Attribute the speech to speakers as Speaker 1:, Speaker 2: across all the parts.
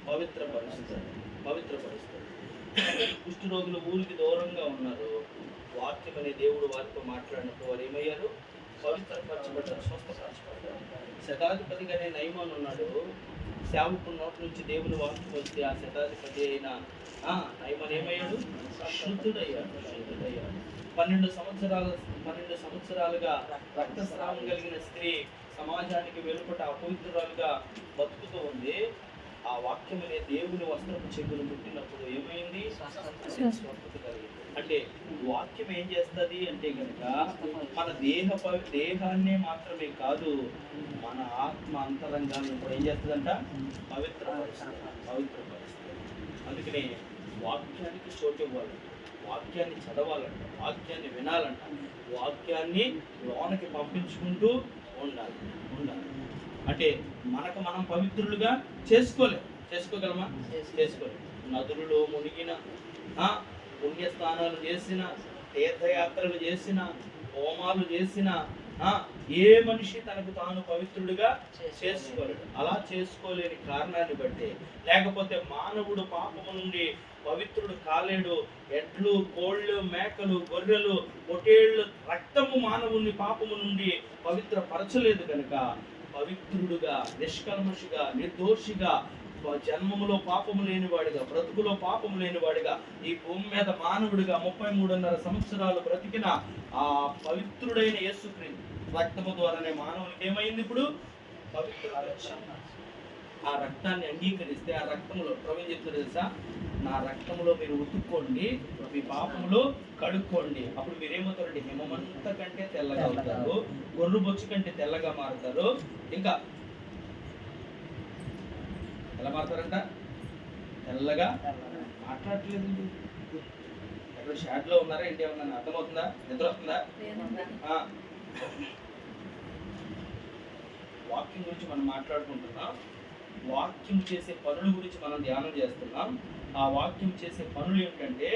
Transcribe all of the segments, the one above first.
Speaker 1: పవిత్రపరుస్తారు. కుష్ఠరోగులు ఊరికి దూరంగా ఉన్నారు. వాక్యం అనే దేవుడు వారితో మాట్లాడినప్పుడు వారు ఏమయ్యారు? పవిత్రపరచబడ్డారు, స్వస్థపరచబడ్డారు. శతాధిపతిగానే నయమాన్ ఉన్నాడు. సేవకు నోటి నుంచి దేవుని వాక్యం వస్తే ఆ శతాధిపతి అయిన నయమాన్ ఏమయ్యాడు? శుద్ధుడయ్యాడు. 12 సంవత్సరాలుగా రక్తస్రావం కలిగిన స్త్రీ సమాజానికి వెలుపట అపవిత్రురాలుగా బతుకుతూ ఉంది. ఆ వాక్యం అనే దేవుని వస్త్రపు చెక్కును ముట్టినప్పుడు ఏమైంది? స్వస్థత కలిగింది. అంటే వాక్యం ఏం చేస్తుంది అంటే కనుక మన దేహాన్నే మాత్రమే కాదు, మన ఆత్మ అంతరంగాన్ని కూడా ఏం చేస్తుందంట? పవిత్రపరుస్తుంది. అందుకనే వాక్యానికి చోటు ఇవ్వాలంట, వాక్యాన్ని చదవాలంట, వాక్యాన్ని వినాలంట, వాక్యాన్ని లోనకి పంపించుకుంటూ ఉండాలి. అంటే మనం పవిత్రులుగా చేసుకోగలమా? చేసుకోలేము. నదులలో మునిగిన, పుణ్యస్నానాలు చేసిన, తీర్థయాత్రలు చేసిన, హోమాలు చేసిన ఏ మనిషి తనకు తాను పవిత్రుడిగా చేసుకోలేడు. అలా చేసుకోలేని కారణాన్ని బట్టి, లేకపోతే మానవుడు పాపము నుండి పవిత్రుడు కాలేడు. ఎడ్లు, కోళ్ళు, మేకలు, గొర్రెలు, పొటేళ్ళు రక్తము మానవుని పాపము నుండి పవిత్రపరచలేదు కనుక పవిత్రుడుగా, నిష్కల్మషిగా, నిర్దోషిగా, జన్మములో పాపము లేనివాడిగా, బ్రతుకులో పాపము లేనివాడిగా ఈ భూమి మీద మానవుడిగా 33.5 సంవత్సరాలు బ్రతికిన ఆ పవిత్రుడైన యేసుక్రీస్తు రక్తము ద్వారానే మానవునికి ఏమైంది? ఇప్పుడు పవిత్రత. ఆ రక్తాన్ని అంగీకరిస్తే ఆ రక్తములో ప్రభు చెప్తారు తెలుసా, నా రక్తములో మీరు ఉతుక్కోండి, మీ పాపములో కడుక్కోండి, అప్పుడు మీరేమవుతారండి? హిమమంత కంటే తెల్లగా అవుతారు, గొర్రె బొచ్చు కంటే తెల్లగా మారుతారు. ఇంకా ఎలా మారుతారంట? తెల్లగా. మాట్లాడట్లేదు. ఎక్కడ షాడ్లో ఉన్నారా ఏంటి? ఏమన్నా అర్థమవుతుందా? నిద్ర వస్తుందా? వాక్యం గురించి మనం మాట్లాడుకుంటున్నాం. వాక్యం చేసే పనుల గురించి మనం ధ్యానం చేస్తున్నాం. ఆ వాక్యం చేసే పనులు ఏమిటంటే,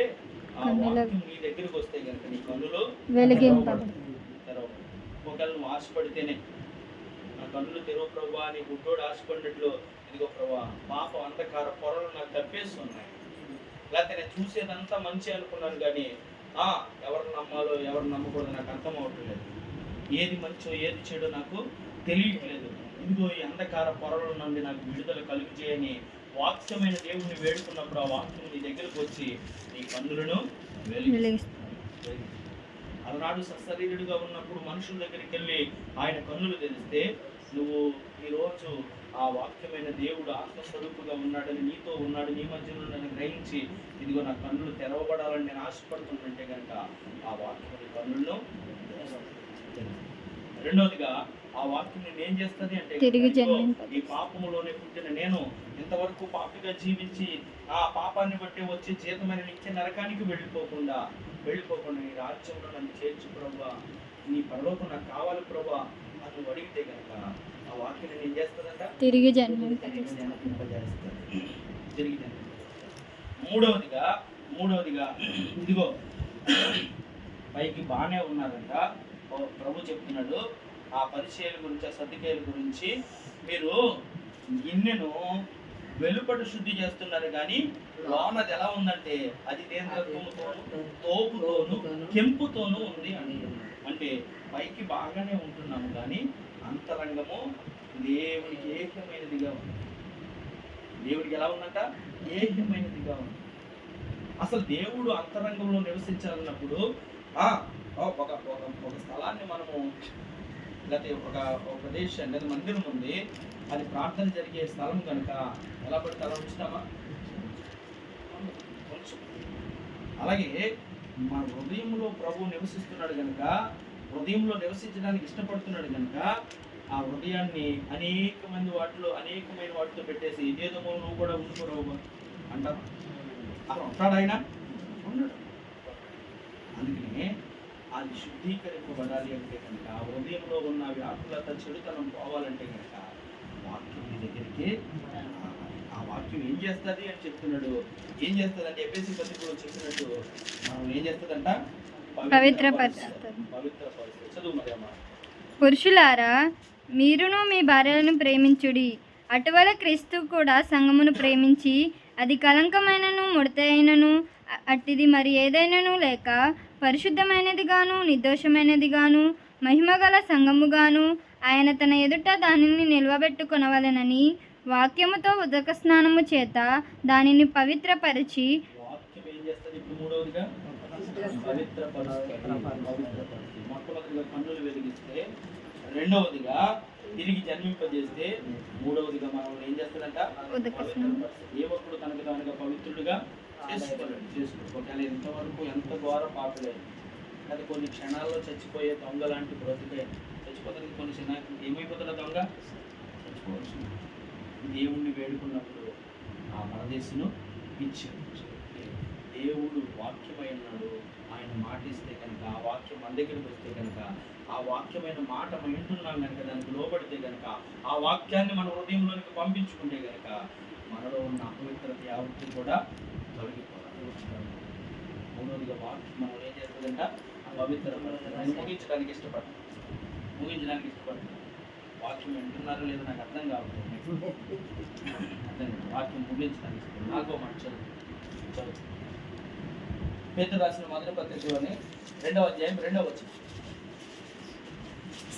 Speaker 1: ఆ వాక్యం నీ దగ్గరికి వస్తే కనుక నీ కన్నులు తెరవబడతాయి. ఒకవేళ నువ్వు ఆశపడితేనే నా కన్నులు తెరవ ప్రభా అని గుడ్డోడు ఆశపడినట్లు, ఇదిగో ప్రభా పాప అంధకార పొరలు నాకు తప్పేస్తున్నాయి, లేకపోతే నేను చూసేదంతా మంచి అనుకున్నాను కానీ ఎవరు నమ్మాలో ఎవరు నమ్మకూడదు నాకు అర్థం అవట్లేదు, ఏది మంచో ఏది చెడో నాకు తెలియట్లేదు, ఇదిగో ఈ అంధకార పొరల నుండి నాకు విడుదల కలుగు చేయని వాక్యమైన దేవుణ్ణి వేడుకున్నప్పుడు ఆ వాక్యం నీ దగ్గరకు వచ్చి నీ కన్నులను వెలిగిస్తుంది. అలనాడు సశరీరుడుగా ఉన్నప్పుడు మనుషుల దగ్గరికి వెళ్ళి ఆయన కన్నులు తెరిస్తే, నువ్వు ఈరోజు ఆ వాక్యమైన దేవుడు ఆత్మస్వరూపుగా ఉన్నాడని, నీతో ఉన్నాడు, నీ మధ్యలో నన్ను గ్రహించి ఇదిగో నా కన్నులు తెరవబడాలని నేను ఆశపడుతుంటే కనుక ఆ వాక్యం కన్నులను. రెండవదిగా ఆ వాక్యం నేను ఏం చేస్తుంది అంటే, ఈ పాపములోనే పుట్టిన నేను ఇంతవరకు పాపిగా జీవించి ఆ పాపాన్ని బట్టి వచ్చే జీతమైన నిత్య నరకానికి వెళ్ళిపోకుండా నీ రాజ్యంలో నన్ను చేర్చు ప్రభా, నీ పరలోకం నాకు కావాలి ప్రభా అని అడిగితే కనుక ఆ వాక్యం నేను ఏం చేస్తుందంట? తిరిగి జన్మింపజేస్తుంది. మూడవదిగా ఇదిగో పైకి బాగానే ఉన్నారంట. ప్రభు చెప్తున్నాడు ఆ పరిచయాల గురించి, ఆ సద్దికాయల గురించి, మీరు గిన్నెను వెలుపట శుద్ధి చేస్తున్నారు కానీ లోనది ఎలా ఉందంటే అది దేంద్రత్వముతోను, తోపుతోను, కెంపుతోనూ ఉంది అని. అంటే పైకి బాగానే ఉంటున్నాము కానీ అంతరంగము దేవునికి ఏకమైనదిగా ఉంది. దేవుడికి ఎలా ఉందంట? ఏకమైనదిగా ఉంది. అసలు దేవుడు అంతరంగంలో నివసించాలన్నప్పుడు ఒక స్థలాన్ని మనము, లేకపోతే ఒక ప్రదేశాన్ని లేదా మందిరం ఉంది, అది ప్రార్థన జరిగే స్థలం కనుక ఎలా పడితే అలా ఉంచుతామా? అలాగే మన హృదయంలో ప్రభు నివసిస్తున్నాడు కనుక, హృదయంలో నివసించడానికి ఇష్టపడుతున్నాడు కనుక ఆ హృదయాన్ని అనేకమైన వాటితో పెట్టేసి ఇదేదో నువ్వు కూడా ఉండుకోరావు అంటారు. అలా ఉంటాడు ఆయన? ఉండడు. అందుకనే అది శుద్ధీకరింపబడాలి అంటే కనుక, ఆ హృదయంలో ఉన్న వ్యాకులత, చెడుతనం పోవాలంటే కనుక వాక్యం మీ దగ్గరికి, ఆ వాక్యం ఏం చేస్తుంది అని చెప్తున్నాడు. ఏం చేస్తుంది అంటే ఎఫెసీ పత్రికలో చెప్పినట్టు మనం ఏం చేస్తుందంట? పవిత్రపరుస్తుంది. చదువు మరి అమ్మ.
Speaker 2: పురుషులారా, మీరును మీ భార్యలను ప్రేమించుడి, అటువల క్రీస్తు కూడా సంఘమును ప్రేమించి అది కలంకమైనను ముడతైనను అట్టిది మరి ఏదైనాను లేక పరిశుద్ధమైనది గాను నిర్దోషమైనది గాను మహిమగల సంఘముగాను ఆయన తన ఎదుట దానిని నిల్వబెట్టుకొనవలెనని వాక్యముతో ఉదక స్నానము చేత దానిని పవిత్రపరిచి
Speaker 1: వాక్యం ఏం చేస్తుంది? ఇప్పుడు మూడవదిగా పవిత్రపరుస్తుంది. మొట్టమొదటిగా కన్నులు వెలిగిస్తే, రెండవదిగా తిరిగి జన్మింపజేస్తే, మూడవదిగా మనం ఏం చేస్తాడంట? ఏ ఒక్కడు తనకు తానుగా పవిత్రుడుగా చేసుకోవాలి. ఒకవేళ ఎంతవరకు ఎంత ఘోర పాపలేదు, అది కొన్ని క్షణాల్లో చచ్చిపోయే దొంగ లాంటి బ్రతికే చచ్చిపోతానికి కొన్ని క్షణాలు ఏమైపోతున్న దొంగ చచ్చిపోవచ్చు. దేవుణ్ణి వేడుకున్నప్పుడు ఆ పరదేశును ఇచ్చాడు. దేవుడు వాక్యమై ఉన్నాడు. ఆయన మాట ఇస్తే కనుక, ఆ వాక్యం మన దగ్గరికి వస్తే కనుక, ఆ వాక్యమైన మాట మనం వింటున్నాం కనుక, దానికి లోబడితే కనుక, ఆ వాక్యాన్ని మన హృదయంలోనికి పంపించుకుంటే కనుక మనలో ఉన్న అపవిత్రత యావత్తు కూడా తొలగిపోవాలి. మూడవదిగా వాక్యం మనం ఏం చేస్తుందంట? పవిత్ర ముగించడానికి ఇష్టపడతాను. వాక్యం వింటున్నారో లేదో నాకు అర్థం కావట్లేదు. వాక్యం ముగించడానికి నాకో మాట చదువు. పేతురు రాసిన మొదటి పత్రికలోని 2వ అధ్యాయం 2వ వచనం.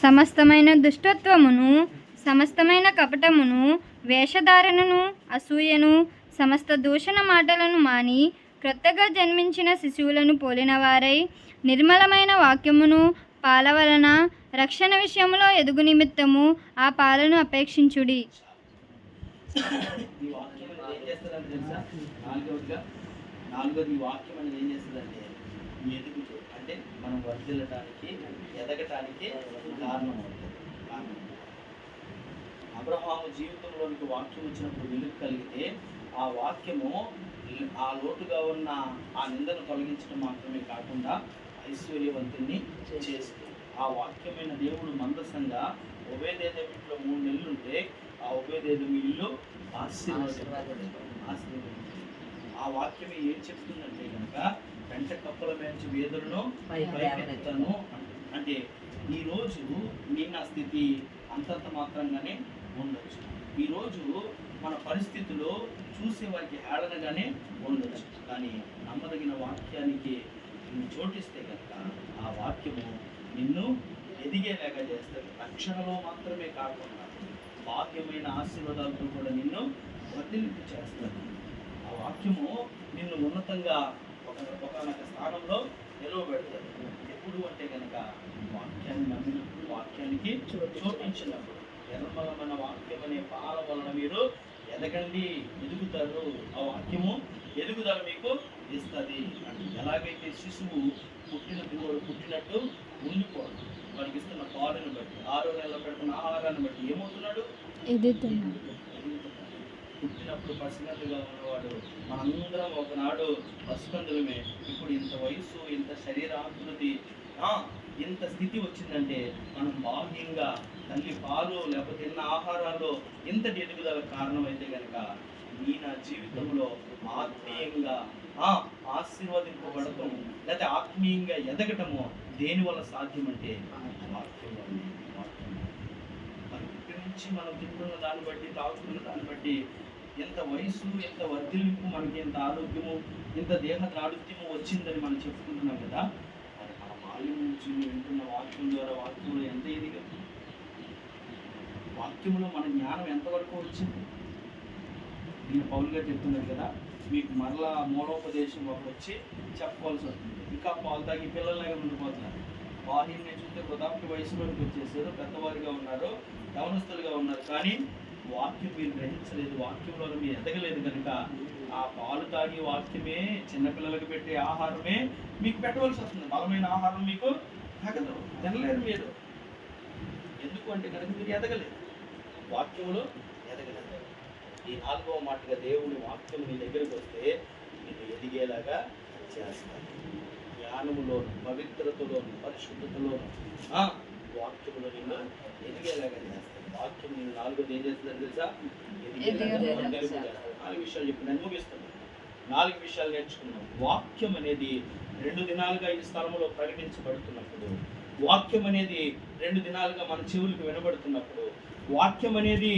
Speaker 2: సమస్తమైన దుష్టత్వమును, సమస్తమైన కపటమును, వేషధారణను, అసూయను, సమస్త దూషణ మాటలను మాని క్రొత్తగా జన్మించిన శిశువులను పోలిన వారై నిర్మలమైన వాక్యమును పాల వలన రక్షణ విషయంలో ఎదుగు నిమిత్తము ఆ పాలను అపేక్షించుడి.
Speaker 1: ఈ వాక్యం అనేది ఏం చేస్తుందంటే తెలుసా? నాలుగోది వాక్యం అనేది ఏం చేస్తుందంటే ఎదుగుతూ, అంటే మనం వర్ధిల్లటానికి, ఎదగటానికి కారణం అవుతుంది. అబ్రహాము జీవితంలోనికి వాక్యం వచ్చినప్పుడు వెలుగు కలిగితే ఆ వాక్యము ఆ లోటుగా ఉన్న ఆ నిందను తొలగించడం మాత్రమే కాకుండా ఐశ్వర్యవంతుని చేస్తుంది. ఆ వాక్యమైన దేవుడు మందసంగా ఒబేదేదోము ఇంట్లో 3 నెలలు ఉంటే ఆ ఒబేదేదోము ఇల్లు ఆశీర్వాదపడింది. ఆ వాక్యం ఏం చెప్తుందంటే కనుక, వెంట కప్పల మేంచి వేదలను పైకెత్తాను అంటే ఈరోజు నా స్థితి అంతంత మాత్రంగానే ఉండొచ్చు. ఈరోజు మన పరిస్థితుల్లో చూసే వారికి హేళనగానే ఉండొచ్చు. కానీ నమ్మదగిన వాక్యానికి నువ్వు చోటిస్తే కనుక ఆ వాక్యము నిన్ను ఎదిగేలాగా చేస్తుంది. రక్షణలో మాత్రమే కాకుండా బాహ్యమైన ఆశీర్వాదాలతో కూడా నిన్ను వర్ధిల్లింపు చేస్తుంది. ఆ వాక్యము నిన్ను ఉన్నతంగా ఒకనొక స్థానంలో నిలవబెడుతుంది. ఎప్పుడు అంటే కనుక వాక్యాన్ని నమ్మినప్పుడు, వాక్యానికి చోటించినప్పుడు. నిర్మలమైన వాక్యం అనే పాల వలన మీరు ఎదగండి, ఎదుగుతారు. ఆ వాక్యము ఎదుగుదల మీకు ఇస్తుంది. అంటే ఎలాగైతే శిశువు పుట్టినట్టు ఉండిపోడు, వారికి ఇస్తున్న పాలను బట్టి, 6వ నెలలో పెడుతున్న ఆహారాన్ని బట్టి ఏమవుతున్నాడు? పుట్టినప్పుడు పసిగందుగా ఉన్నవాడు. మనందరం ఒకనాడు పసికందులమే. ఇప్పుడు ఇంత వయసు, ఇంత శరీరాకృతి, ఇంత స్థితి వచ్చిందంటే మనం బాహ్యంగా తల్లి పాలు లేకపోతే తిన్న ఆహారాల్లో ఇంతటి ఎదుగుదల కారణమైతే కనుక నా జీవితంలో ఆత్మీయంగా ఆశీర్వదింపబడటము లేకపోతే ఆత్మీయంగా ఎదగటము దేనివల్ల సాధ్యమంటే వాక్యం వల్ల. మరి ఇక్కడి నుంచి మనం తింటున్న దాన్ని బట్టి, తాగుతున్న దాన్ని బట్టి ఎంత వయసు, ఎంత వర్ధిల్లింపు, మనకి ఎంత ఆరోగ్యము, ఎంత దేహ దాడుత్యము వచ్చిందని మనం చెప్పుకుంటున్నాం కదా. మరి మన బాల్యం నుంచి వింటున్న వాక్యం ద్వారా వాక్యంలో ఎంత ఎదిగా, వాక్యంలో మన జ్ఞానం ఎంతవరకు వచ్చింది? నేను పౌలు గారు చెప్తున్నారు కదా, మీకు మరలా మూలోపదేశం వచ్చి చెప్పవలసి వస్తుంది. ఇంకా పాలు తాగి పిల్లలాగా ఉండిపోతున్నారు. బాహ్యంగా చూస్తే వృద్ధాప్య వయసులోకి వచ్చేసారు, పెద్దవారిగా ఉన్నారు, యవనస్తులుగా ఉన్నారు. కానీ వాక్యం మీరు గ్రహించలేదు, వాక్యంలో మీరు ఎదగలేదు కనుక ఆ పాలు తాగి వాక్యమే, చిన్నపిల్లలకు పెట్టే ఆహారమే మీకు పెట్టవలసి వస్తుంది. బలమైన ఆహారం మీకు తగదు, తినలేరు మీరు. ఎందుకు అంటే కనుక మీరు ఎదగలేదు, వాక్యంలో ఎదగలేదు. ఈ 4వ మాటగా దేవుని వాక్యం నీ దగ్గరికి వస్తే నేను ఎదిగేలాగా చేస్తాను. జ్ఞానములోను, పవిత్రతలోను, పరిశుద్ధతలోను వాక్యములో నిన్ను ఎదిగేలాగా చేస్తాను. వాక్యం నేను 4వది ఏం చేస్తుందని తెలుసా? 4 విషయాలు చెప్పి నేను ముగిస్తాను. 4 విషయాలు నేర్చుకున్నాం. వాక్యం అనేది 2 దినాలుగా ఈ స్థలంలో ప్రకటించబడుతున్నప్పుడు, వాక్యం అనేది 2 దినాలుగా మన చెవులకు వినబడుతున్నప్పుడు, వాక్యం అనేది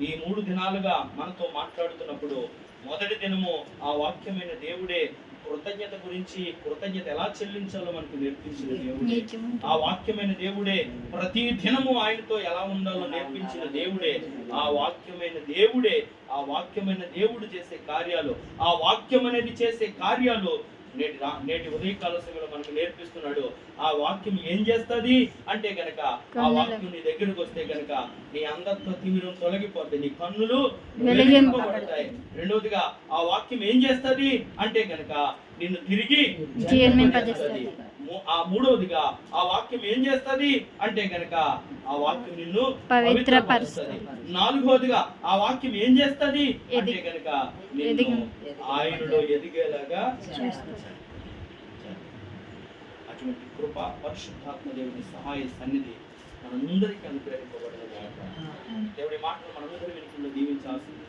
Speaker 1: ఈ 3 దినాలుగా మనతో మాట్లాడుతున్నప్పుడు మొదటి దినము ఆ వాక్యమైన దేవుడే కృతజ్ఞత గురించి, కృతజ్ఞత ఎలా చెల్లించాలో మనకు నేర్పించిన దేవుడే. ఆ వాక్యమైన దేవుడే ప్రతి దినము ఆయనతో ఎలా ఉండాలో నేర్పించిన దేవుడే. ఆ వాక్యమైన దేవుడే, ఆ వాక్యమైన దేవుడు చేసే కార్యాలు, ఆ వాక్యం అనేది చేసే కార్యాలు నేటి ఉదయకాల సమయంలో మనకు నేర్పిస్తున్నాడు. ఆ వాక్యం ఏం చేస్తుంది అంటే గనక, ఆ వాక్యం నీ దగ్గరకు వస్తే గనక నీ అందరితో తిమిరం తొలగిపోతుంది, నీ కన్నులు వెలిగింపబడతాయి. రెండవదిగా ఆ వాక్యం ఏం చేస్తుంది అంటే గనక నిన్ను తిరిగి జీవింపజేస్తుంది. ఆ మూడవదిగా ఆ వాక్యం ఏం చేస్తుంది అంటే గనక ఆ వాక్యం నిన్ను పవిత్రపరుస్తుంది. నాలుగవదిగా ఆ వాక్యం ఏం చేస్తుంది అంటే గనక నిన్ను ఆయనలో ఎదిగేలాగా చేస్తుంది. అటువంటి కృప పరిశుద్ధాత్మ దేవుని సహాయ సన్నిధి మనందరికీ అనుగ్రహింపబడిన దేవుడి మాటలు మనందరి వెనుకల్లో దీవించాల్సింది.